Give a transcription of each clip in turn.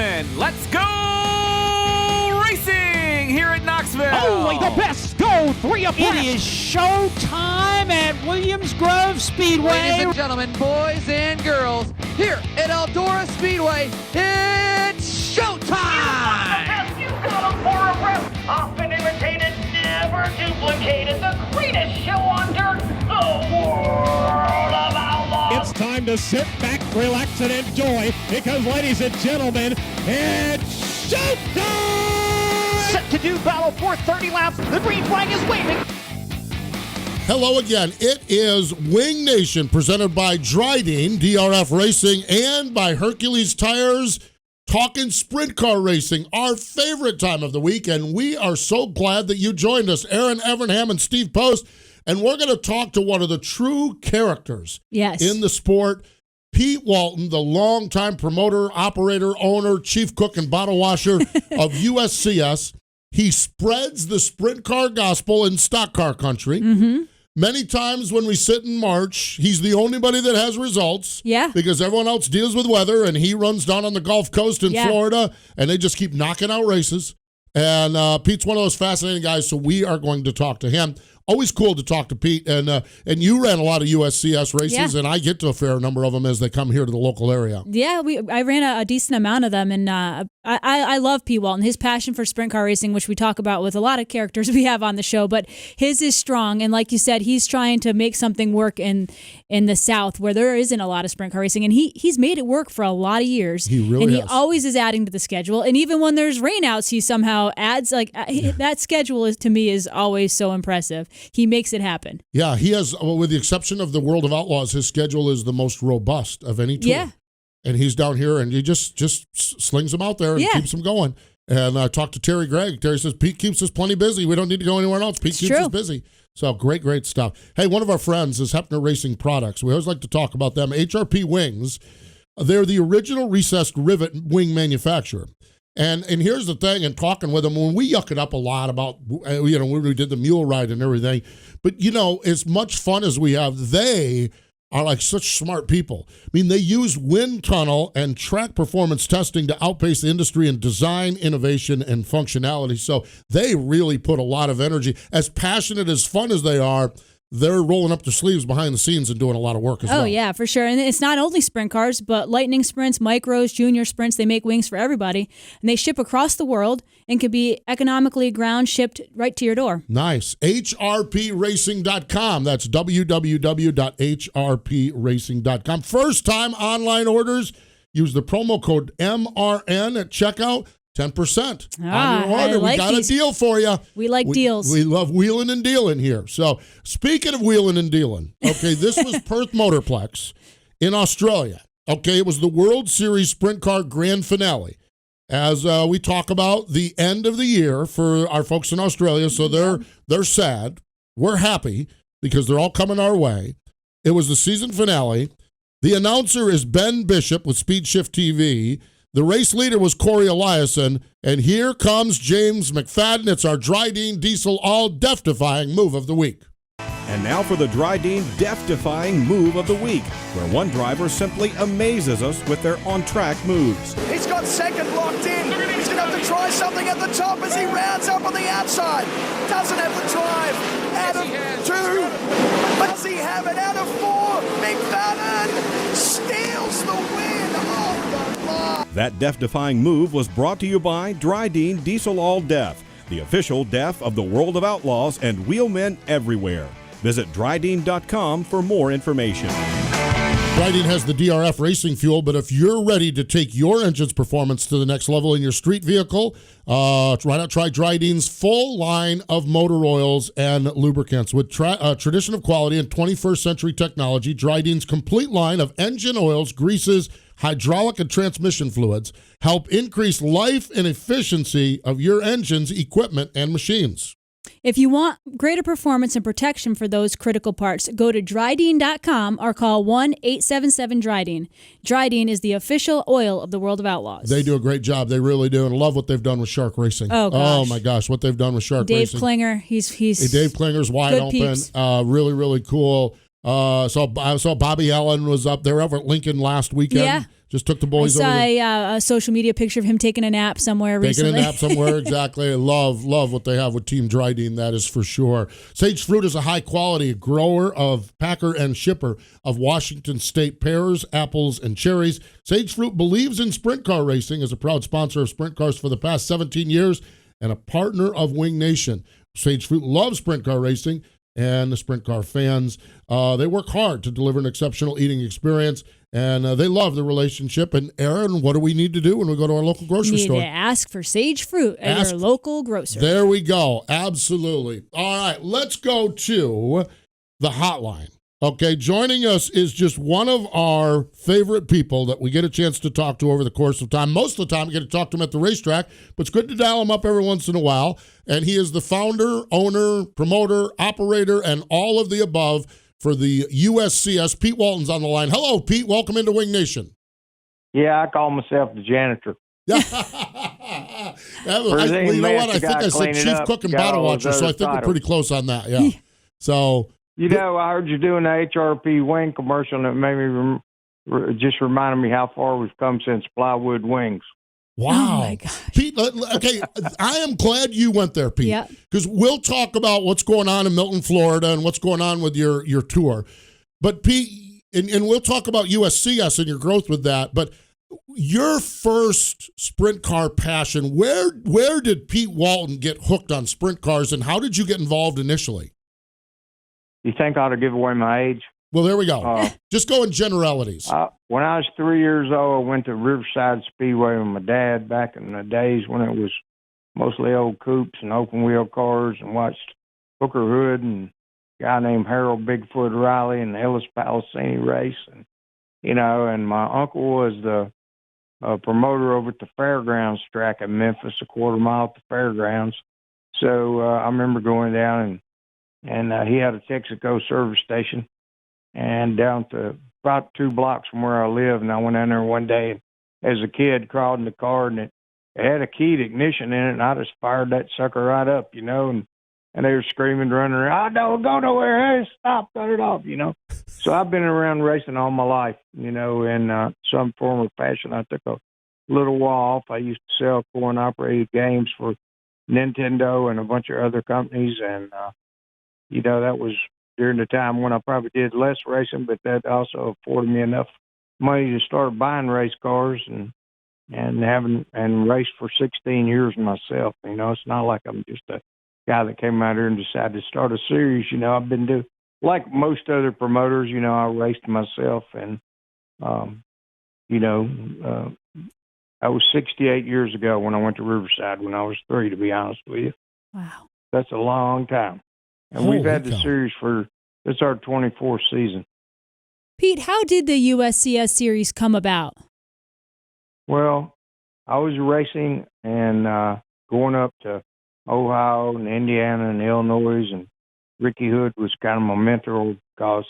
gentlemen, let's go racing here at Knoxville. Only the best go 3 abreast. It is show time at Williams Grove Speedway. Ladies and gentlemen, boys and girls, here at Eldora Speedway, it's showtime! You got 'em 4 abreast, often imitated, never duplicated, the greatest show on dirt, the World of Outlaws. It's time to sit back, relax, and enjoy, because, ladies and gentlemen, it's showtime! Set to do battle for 30 laps. The green flag is waving. Hello again. It is Wing Nation presented by Drydene, DRF Racing, and by Hercules Tires, talking sprint car racing, our favorite time of the week, and we are so glad that you joined us. Erin, Evernham, and Steve Post, and we're going to talk to one of the true characters in the sport, Pete Walton, the longtime promoter, operator, owner, chief cook, and bottle washer of USCS. He spreads the sprint car gospel in stock car country. Mm-hmm. Many times when we sit in March, he's the only buddy that has results. Yeah. Because everyone else deals with weather, and he runs down on the Gulf Coast in Florida, and they just keep knocking out races. And Pete's one of those fascinating guys, so we are going to talk to him. Always cool to talk to Pete. And you ran a lot of USCS races, and I get to a fair number of them as they come here to the local area. Yeah, I ran a decent amount of them, and I love Pete Walton. His passion for sprint car racing, which we talk about with a lot of characters we have on the show, but his is strong. And like you said, he's trying to make something work in the South where there isn't a lot of sprint car racing, and he's made it work for a lot of years. He really and has. he always is adding to the schedule. And even when there's rainouts, he somehow adds. That schedule is, to me, is always so impressive. He makes it happen. Yeah, he has, with the exception of the World of Outlaws, his schedule is the most robust of any tour. Yeah. And he's down here, and he just slings them out there and keeps them going. And I talked to Terry Gregg. Terry says, Pete keeps us plenty busy. We don't need to go anywhere else. Pete keeps us busy. So great stuff. Hey, one of our friends is Hepner Racing Products. We always like to talk about them. HRP Wings, they're the original recessed rivet wing manufacturer. And here's the thing, and talking with them, when we yuck it up a lot about, when we did the mule ride and everything, but, as much fun as we have, they are like such smart people. I mean, they use wind tunnel and track performance testing to outpace the industry in design, innovation, and functionality. So they really put a lot of energy. As passionate, as fun as they are, they're rolling up their sleeves behind the scenes and doing a lot of work as well. Oh, yeah, for sure. And it's not only sprint cars, but lightning sprints, micros, junior sprints. They make wings for everybody. And they ship across the world and can be economically ground shipped right to your door. Nice. HRPRacing.com. That's www.hrpracing.com. First-time online orders, use the promo code MRN at checkout. 10% on your order. We got a deal for you. We like deals. We love wheeling and dealing here. So speaking of wheeling and dealing, okay, this was Perth Motorplex in Australia. Okay, it was the World Series Sprint Car Grand Finale. As we talk about the end of the year for our folks in Australia, so they're sad. We're happy because they're all coming our way. It was the season finale. The announcer is Ben Bishop with Speed Shift TV. The race leader was Corey Eliason, and here comes James McFadden. It's our Drydene Diesel All Death-Defying Move of the Week. And now for the Drydene Death-Defying Move of the Week, where one driver simply amazes us with their on-track moves. He's got second locked in. He's going to have to try something at the top as he rounds up on the outside. Doesn't have the drive. Out of 2. Does he have it? Out of 4. McFadden steals the win. Oh, the line. That death-defying move was brought to you by Drydene Diesel All Death, the official DEF of the World of Outlaws and wheelmen everywhere. Visit Drydene.com for more information. Drydene has the DRF racing fuel, but if you're ready to take your engine's performance to the next level in your street vehicle, why not try Drydene's full line of motor oils and lubricants. With tradition of quality and 21st century technology, Drydene's complete line of engine oils, greases, hydraulic and transmission fluids help increase life and efficiency of your engines, equipment, and machines. If you want greater performance and protection for those critical parts, go to Drydene.com or call 1-877-DRYDENE. Drydene is the official oil of the World of Outlaws. They do a great job. They really do. And I love what they've done with shark racing. Oh, my gosh, what they've done with shark racing. Dave Klinger, he's Dave Klinger's wide open. Peeps. Really, really cool. So Bobby Allen was up there over at Lincoln last weekend. Yeah. Just took the boys over there. I saw a social media picture of him taking a nap somewhere recently. Taking a nap somewhere, exactly. I love what they have with Team Drydene, that is for sure. Sage Fruit is a high-quality grower of packer and shipper of Washington State pears, apples, and cherries. Sage Fruit believes in sprint car racing, is a proud sponsor of sprint cars for the past 17 years, and a partner of Wing Nation. Sage Fruit loves sprint car racing, and the sprint car fans, they work hard to deliver an exceptional eating experience, and they love the relationship. And Erin, what do we need to do when we go to our local grocery store? You need to ask for Sage Fruit at your local grocer. There we go. Absolutely. All right, let's go to the hotline. Okay, joining us is just one of our favorite people that we get a chance to talk to over the course of time. Most of the time, we get to talk to him at the racetrack, but it's good to dial him up every once in a while. And he is the founder, owner, promoter, operator, and all of the above for the USCS. Pete Walton's on the line. Hello, Pete. Welcome into Wing Nation. Yeah, I call myself the janitor. You know what? I think I said chief cook and bottle watcher, so I think we're pretty close on that. Yeah. So... I heard you doing the HRP wing commercial, and it made me just reminded me how far we've come since plywood wings. Wow. Oh, my gosh. Pete, okay, I am glad you went there, Pete, because we'll talk about what's going on in Milton, Florida, and what's going on with your tour. But, Pete, and we'll talk about USCS and your growth with that, but your first sprint car passion, where did Pete Walton get hooked on sprint cars, and how did you get involved initially? You think I ought to give away my age? Well, there we go. Just go in generalities. When I was 3 years old, I went to Riverside Speedway with my dad back in the days when it was mostly old coupes and open-wheel cars, and watched Hooker Hood and a guy named Harold Bigfoot Riley and the Ellis Palacini race. And my uncle was the promoter over at the fairgrounds track in Memphis, a quarter mile at the fairgrounds. So I remember going down and he had a Texaco service station, and down to about 2 blocks from where I live. And I went down there one day, and as a kid, crawled in the car, and it had a keyed ignition in it, and I just fired that sucker right up, and they were screaming, running around, don't go nowhere, hey, stop, cut it off, So I've been around racing all my life, in some form or fashion. I took a little while off. I used to sell coin-operated games for Nintendo and a bunch of other companies, and that was during the time when I probably did less racing, but that also afforded me enough money to start buying race cars and raced for 16 years myself. It's not like I'm just a guy that came out here and decided to start a series. I've been doing, like most other promoters, I raced myself, and that was 68 years ago when I went to Riverside when I was 3, to be honest with you. Wow. That's a long time. And we've had the series it's our 24th season. Pete, how did the USCS series come about? Well, I was racing and going up to Ohio and Indiana and Illinois, and Ricky Hood was kind of my mentor because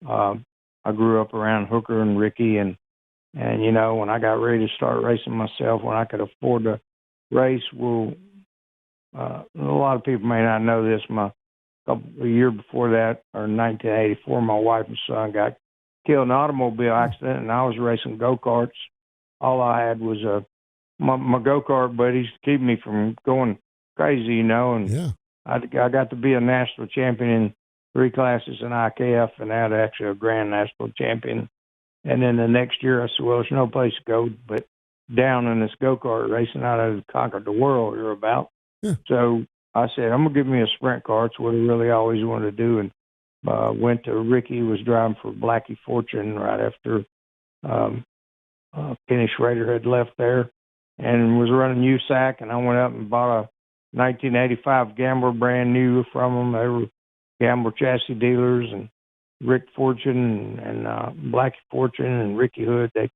I grew up around Hooker and Ricky, and when I got ready to start racing myself, when I could afford to race, a lot of people may not know this, a year before that, or 1984, my wife and son got killed in an automobile accident, and I was racing go-karts. All I had was my go-kart buddies to keep me from going crazy, and I got to be a national champion in 3 classes in IKF, and that actually a grand national champion. And then the next year I said, well, there's no place to go but down in this go-kart racing. I had conquered the world here about. Yeah. So I said, I'm going to give me a sprint car. It's what I really always wanted to do. And went to Ricky, was driving for Blackie Fortune right after Kenny Schrader had left there, and was running USAC. And I went up and bought a 1985 Gambler brand new from them. They were Gambler chassis dealers, and Rick Fortune and Blackie Fortune and Ricky Hood, they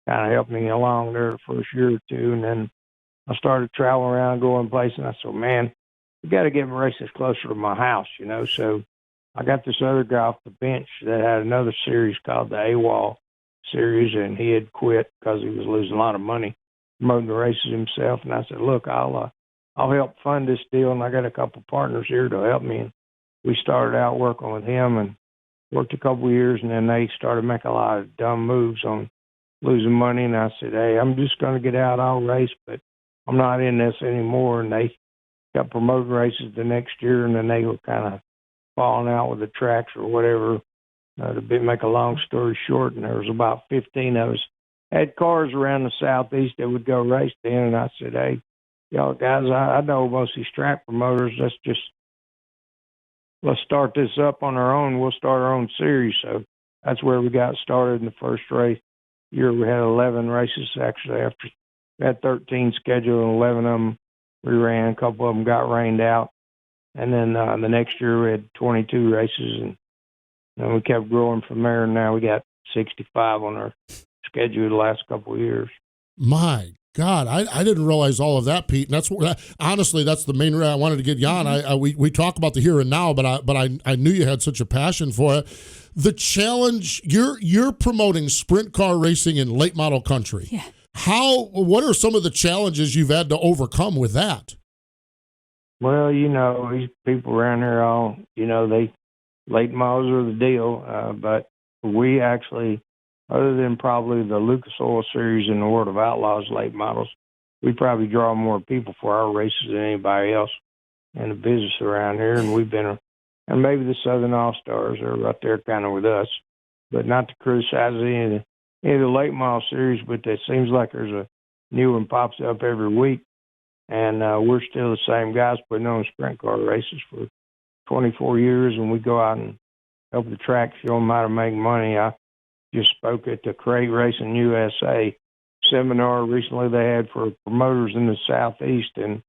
kind of helped me along there the first year or two. And then I started traveling around, going places, and I said, man, we got to get races closer to my house, So I got this other guy off the bench that had another series called the AWOL series, and he had quit because he was losing a lot of money promoting the races himself. And I said, look, I'll help fund this deal, and I got a couple partners here to help me. And we started out working with him and worked a couple of years, and then they started making a lot of dumb moves on losing money. And I said, hey, I'm just going to get out. I'll race, but I'm not in this anymore. And they got promoted races the next year, and then they were kind of falling out with the tracks or whatever. To make a long story short, and there was about 15 of us had cars around the southeast that would go race then. And I said, hey, y'all guys, I know most of these track promoters. Let's start this up on our own. We'll start our own series. So that's where we got started in the first race year. We had 11 races actually. After we had 13 scheduled, and 11 of them we ran. A couple of them got rained out, and then the next year we had 22 races, and we kept growing from there. And now we got 65 on our schedule the last couple of years. My God, I didn't realize all of that, Pete. And that's honestly, that's the main reason I wanted to get you on. We talk about the here and now, but I knew you had such a passion for it. The challenge, you're promoting sprint car racing in late model country. Yeah. What are some of the challenges you've had to overcome with that? Well, these people around here all, they late models are the deal. But we actually, other than probably the Lucas Oil Series and the World of Outlaws late models, we probably draw more people for our races than anybody else in the business around here. And we've been, and maybe the Southern All-Stars are right there kind of with us, but not to criticize any of the late model series, but it seems like there's a new one pops up every week. And we're still the same guys putting on sprint car races for 24 years, and we go out and help the track, show them how to make money. I just spoke at the Crate Racing USA seminar recently they had for promoters in the Southeast, and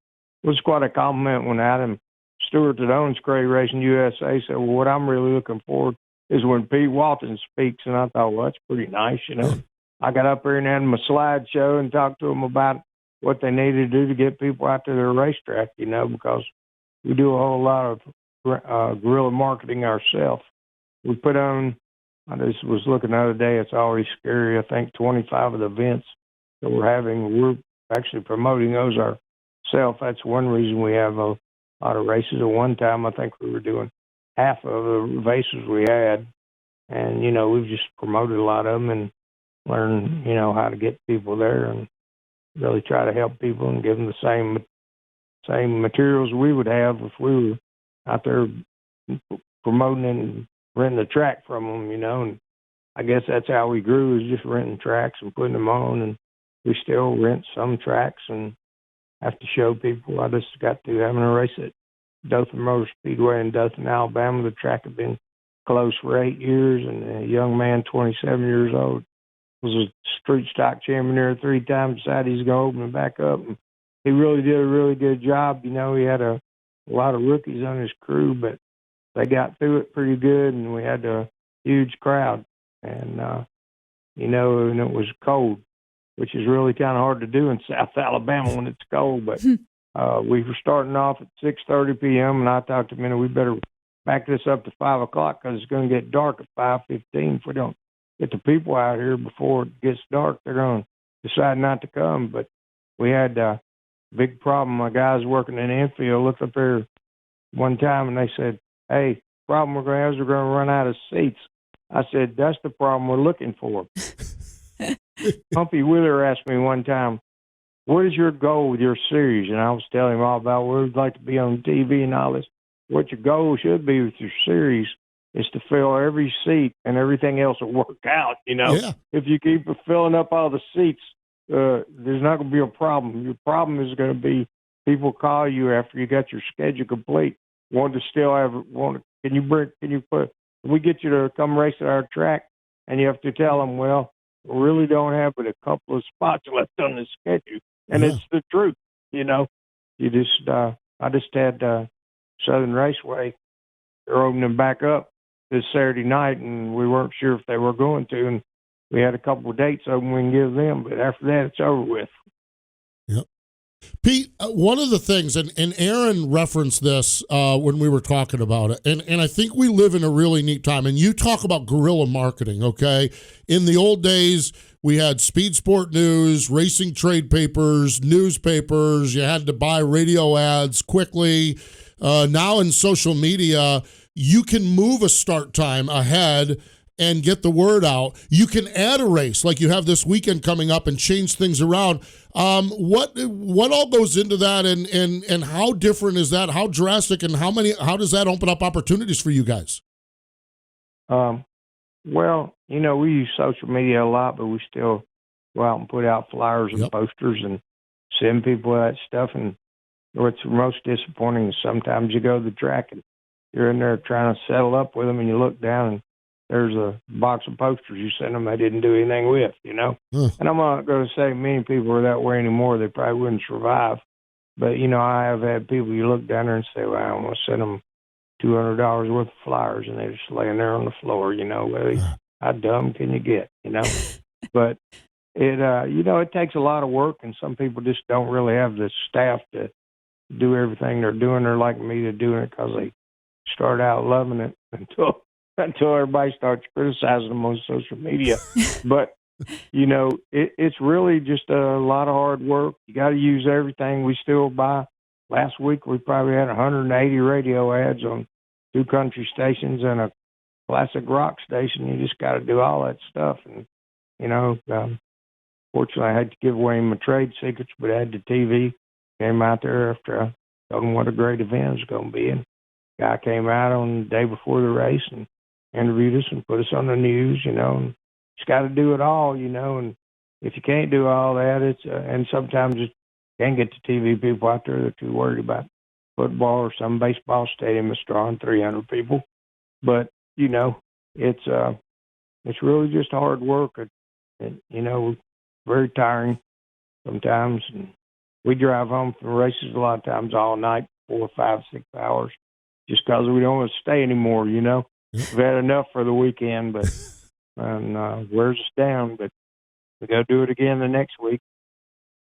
it was quite a compliment when Adam Stewart that owns Crate Racing USA said, well, what I'm really looking forward is when Pete Walton speaks, and I thought, well, that's pretty nice, I got up there and had my slideshow and talked to them about what they needed to do to get people out to their racetrack, because we do a whole lot of guerrilla marketing ourselves. We put on, I just was looking the other day, it's always scary, I think 25 of the events that we're having, we're actually promoting those ourselves. That's one reason we have a lot of races. At one time, I think we were doing half of the races we had, and, we've just promoted a lot of them and learned, how to get people there and really try to help people and give them the same materials we would have if we were out there promoting and renting the track from them, and I guess that's how we grew, is just renting tracks and putting them on, and we still rent some tracks and have to show people. I just got through having a race at Dothan Motor Speedway in Dothan, Alabama. The track had been closed for 8 years, and a young man, 27 years old, was a street stock champion there 3 times, decided he's going to open it back up. And he really did a really good job. He had a lot of rookies on his crew, but they got through it pretty good, and we had a huge crowd. And, and it was cold, which is really kind of hard to do in South Alabama when it's cold. But we were starting off at 6:30 p.m., and I talked to him, we better back this up to 5 o'clock because it's going to get dark at 5:15 if we don't get the people out here before it gets dark. They're going to decide not to come. But we had a big problem. My guys working in the infield looked up there one time, and they said, hey, problem we're going to have is we're going to run out of seats. I said, that's the problem we're looking for. Humpy Wheeler asked me one time, what is your goal with your series? And I was telling him all about where we'd like to be on TV and all this. What your goal should be with your series is to fill every seat, and everything else will work out, Yeah. If you keep filling up all the seats, there's not going to be a problem. Your problem is going to be people call you after you got your schedule complete, want to still we get you to come race at our track, and you have to tell them, well, we really don't have but a couple of spots left on the schedule. And It's the truth, You just, I just had Southern Raceway. They're opening back up this Saturday night, and we weren't sure if they were going to, and we had a couple of dates open we can give them, but after that, it's over with. Yep. Pete, one of the things, and Erin referenced this when we were talking about it, and I think we live in a really neat time, and you talk about guerrilla marketing, okay? In the old days, we had Speed Sport News, racing trade papers, newspapers, you had to buy radio ads quickly. Now in social media, you can move a start time ahead and get the word out. You can add a race like you have this weekend coming up and change things around. What all goes into that, and how different is that? How drastic, and how does that open up opportunities for you guys? Well, we use social media a lot, but we still go out and put out flyers and posters and send people that stuff. And what's most disappointing is sometimes you go to the track and you're in there trying to settle up with them, and you look down and there's a box of posters you sent them they didn't do anything with, And I'm not going to say many people are that way anymore. They probably wouldn't survive. But, I have had people, you look down there and say, well, I'm going to send them $200 worth of flyers, and they're just laying there on the floor, Well, how dumb can you get, But it takes a lot of work, and some people just don't really have the staff to do everything they're doing. They're like me to doing it because they start out loving it until everybody starts criticizing them on social media. But, it's really just a lot of hard work. You got to use everything. We still buy. Last week, we probably had 180 radio ads on 2 country stations and a classic rock station. You just got to do all that stuff. And, fortunately, I had to give away my trade secrets, but I had the TV. Came out there after I told them what a great event it was going to be. And guy came out on the day before the race and interviewed us and put us on the news, and just got to do it all, and if you can't do all that, it's, and sometimes you can't get the TV people out there. They're too worried about football or some baseball stadium that's drawing 300 people. But, it's really just hard work. Very tiring sometimes. And we drive home from races a lot of times all night, 4, 5, 6 hours, just because we don't want to stay anymore, We've had enough for the weekend, but wears us down. But we got to do it again the next week.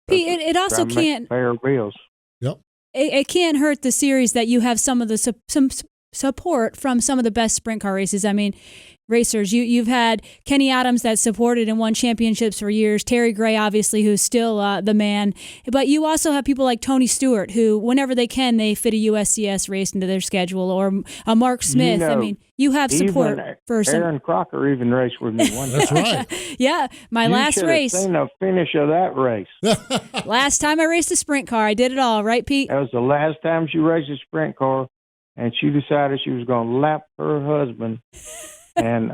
Pete, it also can't pay our bills. Yep. It can't hurt the series that you have some of the some support from some of the best sprint car races. I mean, racers, you've had Kenny Adams that supported and won championships for years. Terry Gray, obviously, who's still the man. But you also have people like Tony Stewart, who, whenever they can, they fit a USCS race into their schedule, or Mark Smith. I mean, you have support for some. Erin Crocker even raced with me one time. That's right. Yeah, my last race. You should have seen the finish of that race. Last time I raced a sprint car, I did it all, right, Pete? That was the last time she raced a sprint car, and she decided she was going to lap her husband. And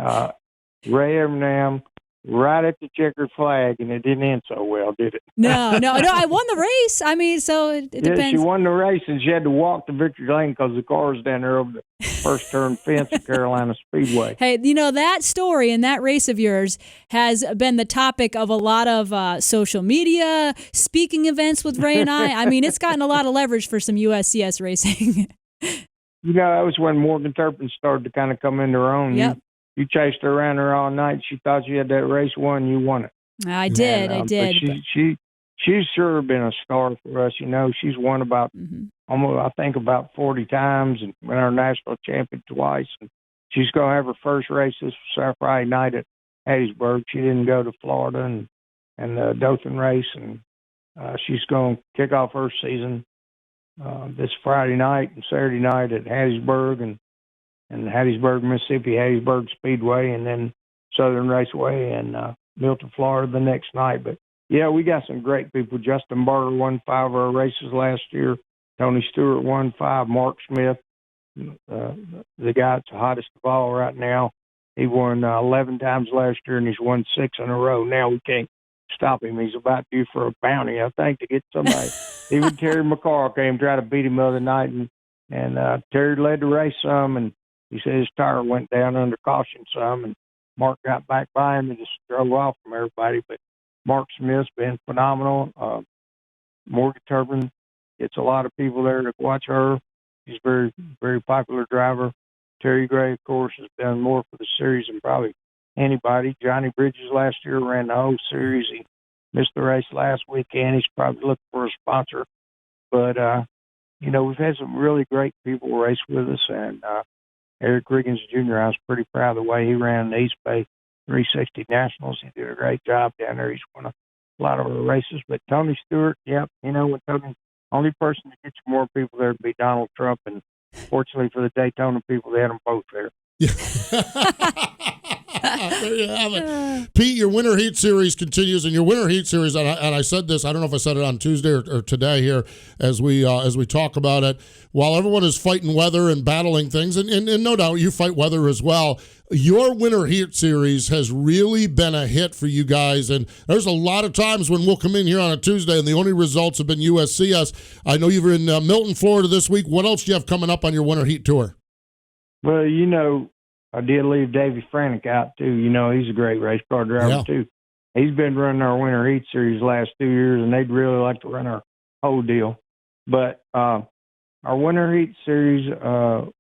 Ray Evernham right at the checkered flag, and it didn't end so well, did it? No, I won the race. I mean, so it depends. Yeah, she won the race, and she had to walk to victory lane because the car was down there over the first turn fence at Carolina Speedway. Hey, that story and that race of yours has been the topic of a lot of social media, speaking events with Ray and I. I mean, it's gotten a lot of leverage for some USCS racing. That was when Morgan Turpin started to kind of come into her own. Yep. You chased her around her all night. She thought she had that race won. You won it. I did. She's sure been a star for us. She's won about almost, I think, about 40 times and been our national champion twice. And she's going to have her first race this Friday night at Hattiesburg. She didn't go to Florida and the Dothan race, and she's going to kick off her season this Friday night and Saturday night at Hattiesburg and Hattiesburg, Mississippi, Hattiesburg Speedway, and then Southern Raceway and Milton, Florida the next night. But, yeah, we got some great people. Justin Barter won 5 of our races last year. Tony Stewart won 5. Mark Smith, the guy that's the hottest of all right now, he won 11 times last year, and he's won 6 in a row. Now we can't stop him. He's about due for a bounty, I think, to get somebody. Even Terry McCarr came try to beat him the other night, and Terry led the race some, and he said his tire went down under caution some, and Mark got back by him and just drove off from everybody. But Mark Smith's been phenomenal. Morgan Turpin gets a lot of people there to watch her. She's a very, very popular driver. Terry Gray, of course, has done more for the series than probably anybody. Johnny Bridges last year ran the whole series. He missed the race last weekend. He's probably looking for a sponsor. But, we've had some really great people race with us, and Eric Riggins Jr., I was pretty proud of the way he ran the East Bay 360 Nationals. He did a great job down there. He's won a lot of our races. But Tony Stewart, when Tony, only person that gets more people there would be Donald Trump. And fortunately for the Daytona people, they had them both there. There you have it. Pete, your Winter Heat Series continues, and your Winter Heat Series, and I said this, I don't know if I said it on Tuesday or today here as we talk about it, while everyone is fighting weather and battling things, and no doubt you fight weather as well, your Winter Heat Series has really been a hit for you guys, and there's a lot of times when we'll come in here on a Tuesday and the only results have been USCS. I know you're in Milton, Florida this week. What else do you have coming up on your Winter Heat Tour? Well, I did leave Davey Franick out, too. He's a great race car driver, too. He's been running our Winter Heat Series the last 2 years, and they'd really like to run our whole deal. But our Winter Heat Series,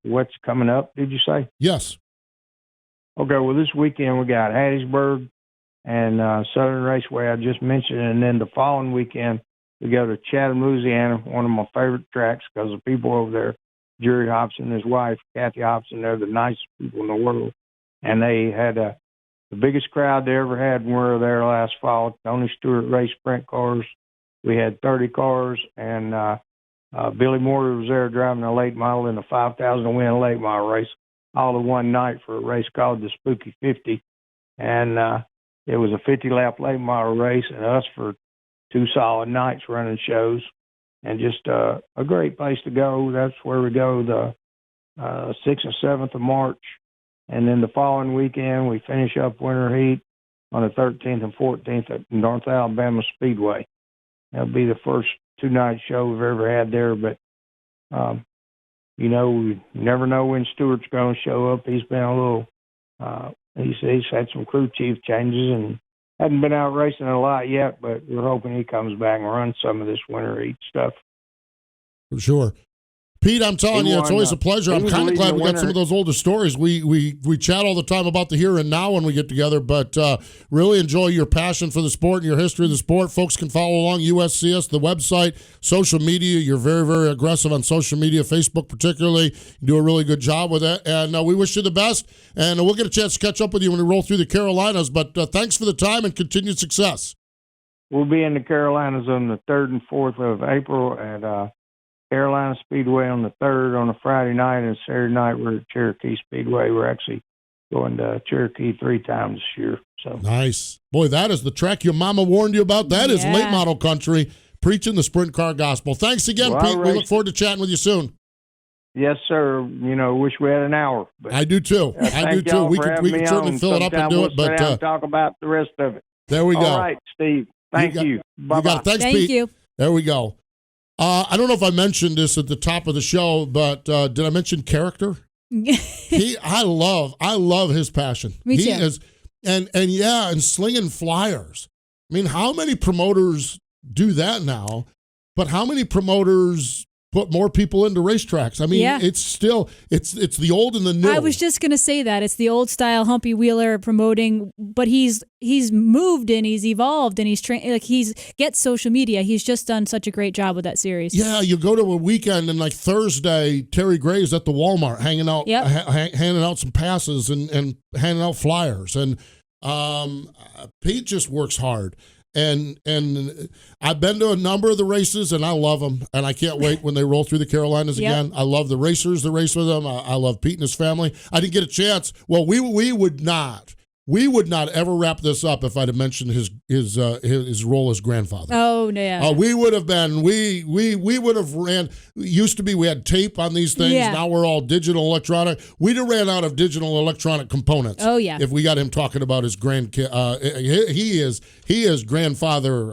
what's coming up, did you say? Yes. Okay, well, this weekend we got Hattiesburg and Southern Raceway, I just mentioned, and then the following weekend we go to Chatham, Louisiana, one of my favorite tracks because the people over there, Jerry Hobson and his wife, Kathy Hobson, they're the nicest people in the world. And they had the biggest crowd they ever had when we were there last fall. Tony Stewart raced sprint cars. We had 30 cars, and Billy Moore was there driving a late model in the 5,000 to win late model race, all in one night for a race called the Spooky 50. And it was a 50-lap late model race, and us for 2 solid nights running shows. And just a great place to go. That's where we go the 6th and 7th of March. And then the following weekend, we finish up Winter Heat on the 13th and 14th at North Alabama Speedway. That'll be the first 2-night show we've ever had there. But, we never know when Stewart's going to show up. He's been a little he's had some crew chief changes and hasn't been out racing a lot yet, but we're hoping he comes back and runs some of this Winter Heat stuff. For sure. Pete, I'm telling you, it's always a pleasure. I'm kind of glad we got some of those older stories. We chat all the time about the here and now when we get together, but really enjoy your passion for the sport and your history of the sport. Folks can follow along USCS, the website, social media. You're very, very aggressive on social media, Facebook particularly. You do a really good job with it, and we wish you the best, and we'll get a chance to catch up with you when we roll through the Carolinas, but thanks for the time and continued success. We'll be in the Carolinas on the 3rd and 4th of April at Carolina Speedway on the 3rd on a Friday night, and Saturday night we're at Cherokee Speedway. We're actually going to Cherokee 3 times this year. So nice. Boy, that is the track your mama warned you about. That is late model country, preaching the sprint car gospel. Thanks again, Pete. We look forward to chatting with you soon. Yes, sir. Wish we had an hour. But, I do too. I do too. We can certainly fill it up and do it. But talk about the rest of it. There we go. All right, Steve. Thank you. Bye-bye. Thanks, Thank Pete. you. There we go. I don't know if I mentioned this at the top of the show, but did I mention character? I love his passion. Me too. He is, and slinging flyers. I mean, how many promoters do that now? But how many promoters put more people into racetracks? I mean, it's still it's the old and the new. I was just gonna say that it's the old style Humpy Wheeler promoting, but he's moved and he's evolved and he's trained. Like he's gets social media. He's just done such a great job with that series. Yeah, you go to a weekend and like Thursday, Terry Gray's at the Walmart hanging out, handing out some passes and handing out flyers, and Pete just works hard. And I've been to a number of the races, and I love them, and I can't wait when they roll through the Carolinas again. I love the racers that race with them. I love Pete and his family. I didn't get a chance. Well, we would not ever wrap this up if I'd have mentioned his role as grandfather. Oh no! We would have been we would have ran. Used to be we had tape on these things. Yeah. Now we're all digital electronic. We'd have ran out of digital electronic components. Oh yeah! If we got him talking about his grandkid, he is grandfather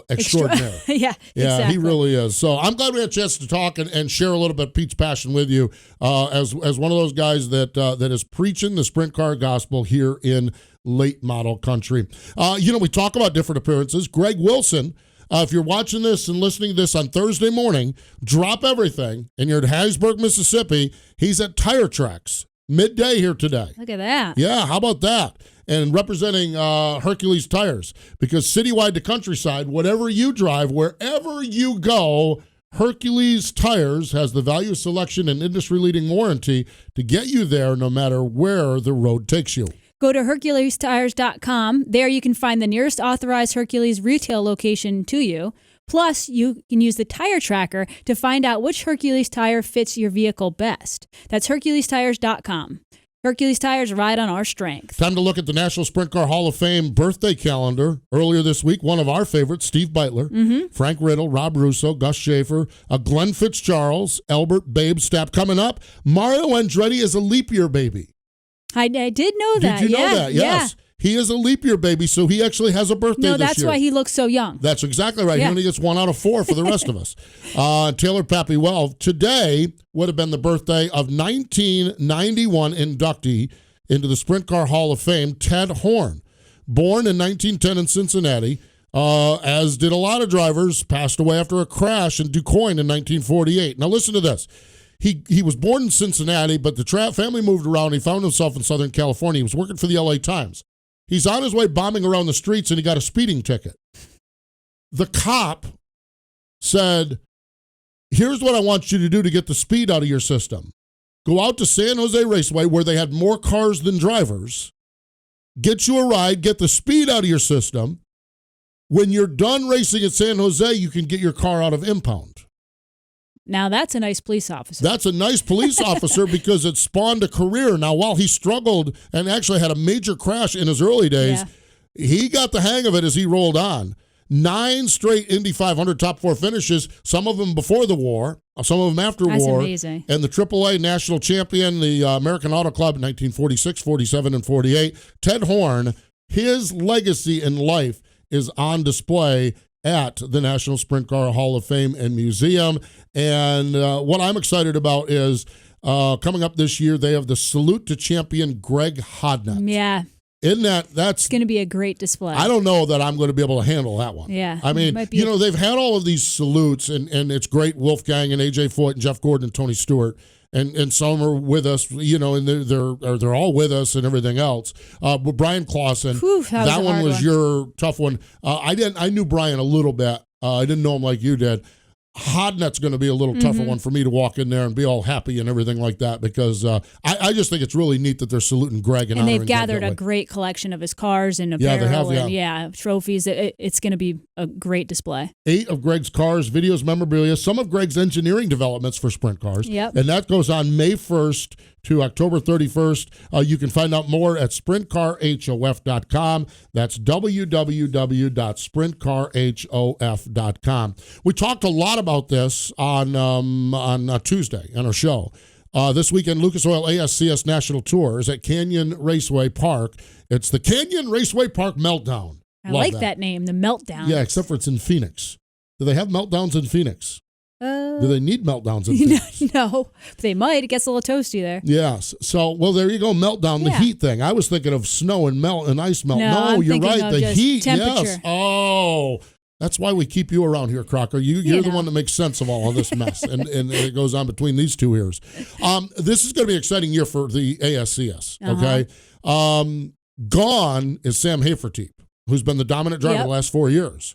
extraordinaire. Yeah, exactly. He really is. So I'm glad we had a chance to talk and share a little bit of Pete's passion with you as one of those guys that is preaching the sprint car gospel here in late model country. We talk about different appearances. Greg Wilson, if you're watching this and listening to this on Thursday morning, drop everything and you're at Hattiesburg, Mississippi. He's at Tire Tracks midday here today. Look at that. Yeah, how about that? And representing Hercules Tires, because citywide to countryside, whatever you drive, wherever you go, Hercules Tires has the value, selection, and industry-leading warranty to get you there no matter where the road takes you. Go to HerculesTires.com. There you can find the nearest authorized Hercules retail location to you. Plus, you can use the tire tracker to find out which Hercules tire fits your vehicle best. That's HerculesTires.com. Hercules Tires, ride on our strength. Time to look at the National Sprint Car Hall of Fame birthday calendar. Earlier this week, one of our favorites, Steve Beitler, Frank Riddle, Rob Russo, Gus Schaefer, Glenn Fitzgerald, Albert Babe Stapp. Coming up, Mario Andretti is a leap year baby. I did know that. Did you know that? Yes. Yeah. He is a leap year baby, so he actually has a birthday this year. No, that's why he looks so young. That's exactly right. Yeah. He only gets 1 out of 4 for the rest of us. Taylor Pappy-Well, today would have been the birthday of 1991 inductee into the Sprint Car Hall of Fame, Ted Horn. Born in 1910 in Cincinnati, as did a lot of drivers, passed away after a crash in DuQuoin in 1948. Now listen to this. He was born in Cincinnati, but the family moved around. He found himself in Southern California. He was working for the LA Times. He's on his way bombing around the streets, and he got a speeding ticket. The cop said, here's what I want you to do to get the speed out of your system. Go out to San Jose Raceway, where they had more cars than drivers. Get you a ride, get the speed out of your system. When you're done racing at San Jose, you can get your car out of impound. Now that's a nice police officer. That's a nice police officer because it spawned a career. Now, while he struggled and actually had a major crash in his early days, he got the hang of it as he rolled on. 9 straight Indy 500 top 4 finishes, some of them before the war, some of them after That's war. Amazing. And the AAA national champion, the American Auto Club in 1946, 47, and 48. Ted Horn, his legacy in life is on display at the National Sprint Car Hall of Fame and Museum. And what I'm excited about is coming up this year, they have the Salute to Champion Greg Hodnett. Yeah. In that's going to be a great display. I don't know that I'm going to be able to handle that one. Yeah. I mean, they've had all of these salutes, and it's great. Wolfgang and AJ Foyt and Jeff Gordon and Tony Stewart. And some are with us, and they're all with us and everything else. But Brian Clausen, that one was your tough one. I knew Brian a little bit. I didn't know him like you did. Hodnett's going to be a little tougher one for me to walk in there and be all happy and everything like that because I just think it's really neat that they're saluting Greg and they've gathered a great collection of his cars and apparel and trophies. It's going to be a great display. 8 of Greg's cars, videos, memorabilia, some of Greg's engineering developments for sprint cars. Yep. And that goes on May 1st to October 31st. You can find out more at sprintcarhof.com. That's www.sprintcarhof.com. We talked a lot about this on Tuesday on our show. This weekend, Lucas Oil ASCS National Tour is at Canyon Raceway Park. It's the Canyon Raceway Park Meltdown. I like that name, the Meltdown. Yeah, except for it's in Phoenix. Do they have meltdowns in Phoenix? Do they need meltdowns in Phoenix? No, they might. It gets a little toasty there. Yes. So, well, there you go. Meltdown, the heat thing. I was thinking of snow and ice melt. No, you're right. The heat. Yes. Oh, that's why we keep you around here, Crocker. You're the one that makes sense of all of this mess, and it goes on between these two ears. This is going to be an exciting year for the ASCS. Okay. Gone is Sam Hafertepe, who's been the dominant driver the last 4 years.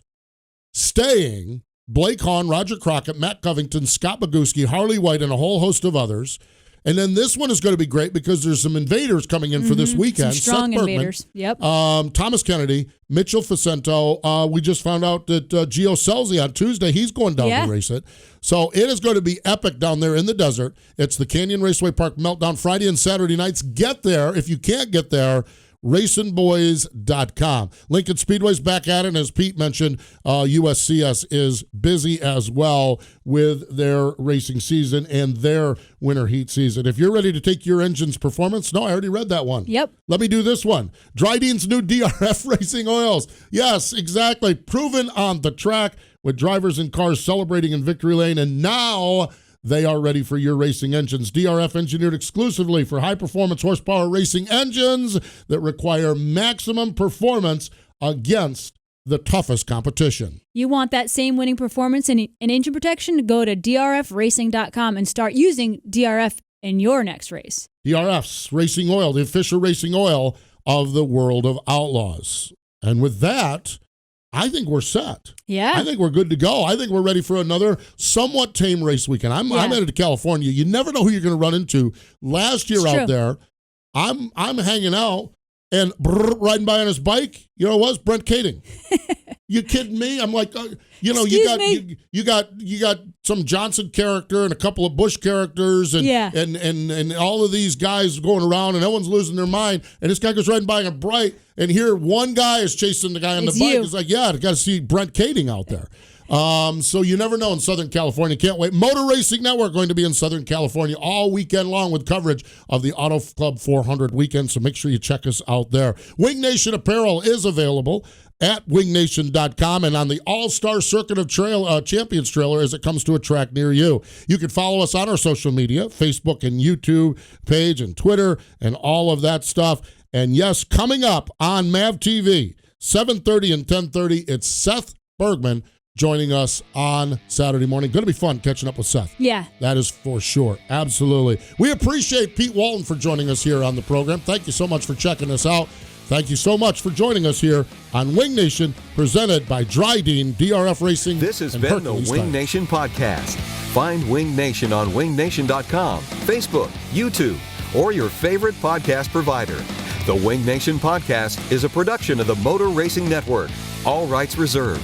Staying, Blake Hahn, Roger Crockett, Matt Covington, Scott Boguski, Harley White, and a whole host of others. And then this one is going to be great because there's some invaders coming in for this weekend. Some strong Seth Bergman, invaders. Yep. Thomas Kennedy, Mitchell Facento. We just found out that Gio Scelzi on Tuesday, he's going down to race it. So it is going to be epic down there in the desert. It's the Canyon Raceway Park Meltdown Friday and Saturday nights. Get there. If you can't get there, RacingBoys.com. Lincoln Speedway's back at it, and as Pete mentioned, USCS is busy as well with their racing season and their winter heat season. If you're ready to take your engine's performance, no, I already read that one. Yep. Let me do this one. Drydene's new DRF racing oils. Yes, exactly. Proven on the track with drivers and cars celebrating in victory lane, and now they are ready for your racing engines. DRF engineered exclusively for high-performance horsepower racing engines that require maximum performance against the toughest competition. You want that same winning performance and engine protection? Go to drfracing.com and start using DRF in your next race. DRF's racing oil, the official racing oil of the World of Outlaws. And with that, I think we're set. Yeah. I think we're good to go. I think we're ready for another somewhat tame race weekend. I'm headed to California. You never know who you're going to run into. Last year out there, I'm hanging out and riding by on his bike. You know what it was? Brent Kading. You kidding me? I'm like, you got some Johnson character and a couple of Bush characters and all of these guys going around and no one's losing their mind. And this guy goes riding by on Bright, and here one guy is chasing the guy on the bike. It's like, I got to see Brent Kading out there. So you never know in Southern California. Can't wait. Motor Racing Network going to be in Southern California all weekend long with coverage of the Auto Club 400 weekend. So make sure you check us out there. Wing Nation apparel is available at wingnation.com and on the All-Star Circuit of Champions trailer as it comes to a track near you. You can follow us on our social media, Facebook and YouTube page and Twitter and all of that stuff. And yes, coming up on MAV TV, 7:30 and 10:30, it's Seth Bergman joining us on Saturday morning. Going to be fun catching up with Seth. Yeah. That is for sure. Absolutely. We appreciate Pete Walton for joining us here on the program. Thank you so much for checking us out. Thank you so much for joining us here on Wing Nation, presented by Drydene, DRF Racing. This has been Hercules the Wing Tires. Nation podcast. Find Wing Nation on wingnation.com, Facebook, YouTube, or your favorite podcast provider. The Wing Nation podcast is a production of the Motor Racing Network. All rights reserved.